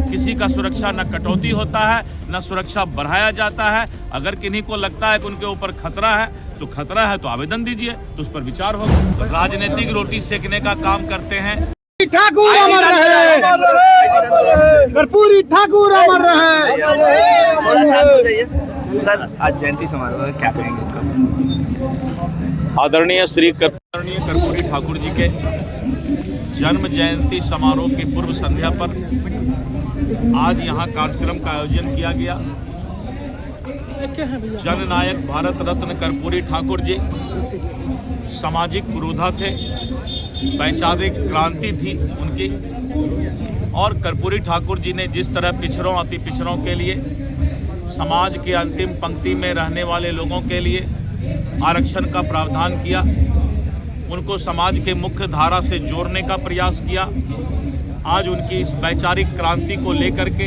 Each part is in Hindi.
किसी का सुरक्षा न कटौती होता है न सुरक्षा बढ़ाया जाता है। अगर किन्हीं को लगता है कि उनके ऊपर खतरा है तो आवेदन दीजिए, तो उस पर विचार होगा। राजनीतिक रोटी सेकने का काम करते हैं। ठाकुर अमर रहे, कर्पूरी ठाकुर अमर रहे। सर, आज जयंती समारोह है, क्या कहेंगे? आदरणीय श्री कर्पूरी ठाकुर जी के जन्म जयंती समारोह की पूर्व संध्या पर आज यहाँ कार्यक्रम का आयोजन किया गया। जननायक भारत रत्न कर्पूरी ठाकुर जी सामाजिक पुरोधा थे, वैचारिक क्रांति थी उनकी, और कर्पूरी ठाकुर जी ने जिस तरह पिछड़ों अति पिछड़ों के लिए, समाज के अंतिम पंक्ति में रहने वाले लोगों के लिए आरक्षण का प्रावधान किया, उनको समाज के मुख्य धारा से जोड़ने का प्रयास किया। आज उनकी इस वैचारिक क्रांति को लेकर के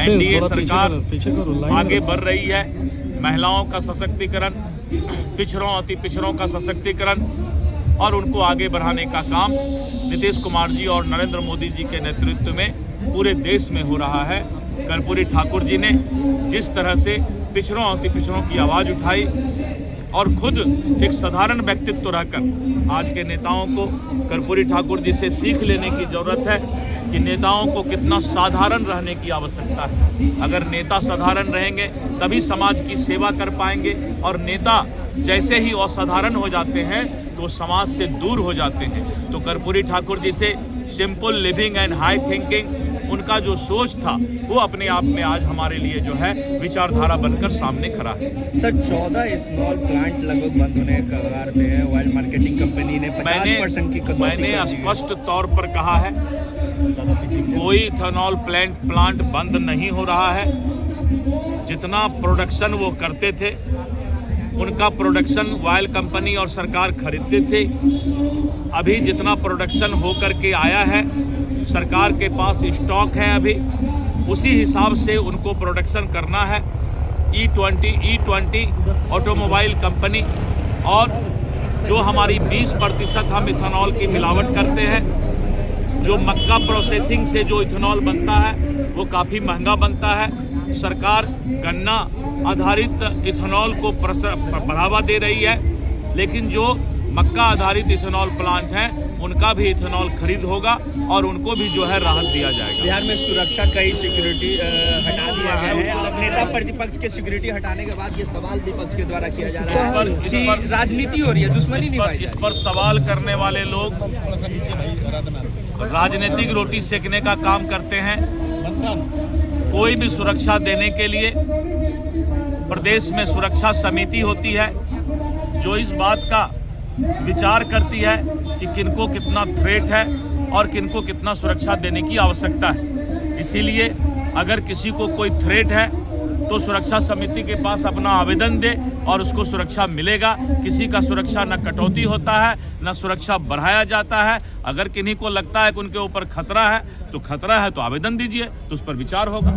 एनडीए सरकार आगे बढ़ रही है। महिलाओं का सशक्तिकरण, पिछड़ों अति पिछड़ों का सशक्तिकरण और उनको आगे बढ़ाने का काम नीतीश कुमार जी और नरेंद्र मोदी जी के नेतृत्व में पूरे देश में हो रहा है। कर्पूरी ठाकुर जी ने जिस तरह से पिछड़ों अति पिछड़ों की आवाज़ उठाई और खुद एक साधारण व्यक्तित्व रहकर आज के नेताओं को कर्पूरी ठाकुर जी से सीख लेने की ज़रूरत है कि नेताओं को कितना साधारण रहने की आवश्यकता है। अगर नेता साधारण रहेंगे तभी समाज की सेवा कर पाएंगे, और नेता जैसे ही असाधारण हो जाते हैं तो समाज से दूर हो जाते हैं। तो कर्पूरी ठाकुर जी से simple living and high thinking, उनका जो सोच था वो अपने आप में आज हमारे लिए जो है विचारधारा बनकर सामने खड़ा है। सर, 14 इथेनॉल प्लांट लगभग बंद होने के कगार पे है। ऑयल मार्केटिंग कंपनी ने 50% की कटौती मैंने स्पष्ट तौर पर कहा है कोई इथेनॉल प्लांट बंद नहीं हो रहा है। जितना प्रोडक्शन वो करते थे उनका प्रोडक्शन ऑयल कंपनी और सरकार खरीदते थे। अभी जितना प्रोडक्शन हो करके आया है सरकार के पास स्टॉक है, अभी उसी हिसाब से उनको प्रोडक्शन करना है। E20 ऑटोमोबाइल कंपनी और जो हमारी 20% हम इथेनॉल की मिलावट करते हैं, जो मक्का प्रोसेसिंग से जो इथेनॉल बनता है वो काफ़ी महंगा बनता है। सरकार गन्ना आधारित इथेनॉल को बढ़ावा दे रही है, लेकिन जो मक्का आधारित इथेनॉल प्लांट हैं उनका भी इथेनॉल खरीद होगा और उनको भी जो है राहत दिया जाएगा। बिहार में सुरक्षा कई सिक्योरिटी हटा दिया गया है। अब नेता प्रतिपक्ष के सिक्योरिटी हटाने के बाद ये सवाल विपक्ष के द्वारा किया जा रहा है कि राजनीति हो रही है, दुश्मनी निभाई। इस पर सवाल करने वाले लोग राजनीतिक रोटी सेकने का काम करते हैं। कोई भी सुरक्षा देने के लिए प्रदेश में सुरक्षा समिति होती है जो इस बात का विचार करती है कि किनको कितना थ्रेट है और किनको कितना सुरक्षा देने की आवश्यकता है। इसीलिए अगर किसी को कोई थ्रेट है तो सुरक्षा समिति के पास अपना आवेदन दे और उसको सुरक्षा मिलेगा। किसी का सुरक्षा न कटौती होता है न सुरक्षा बढ़ाया जाता है। अगर किन्हीं को लगता है कि उनके ऊपर खतरा है तो आवेदन दीजिए, तो उस पर विचार होगा।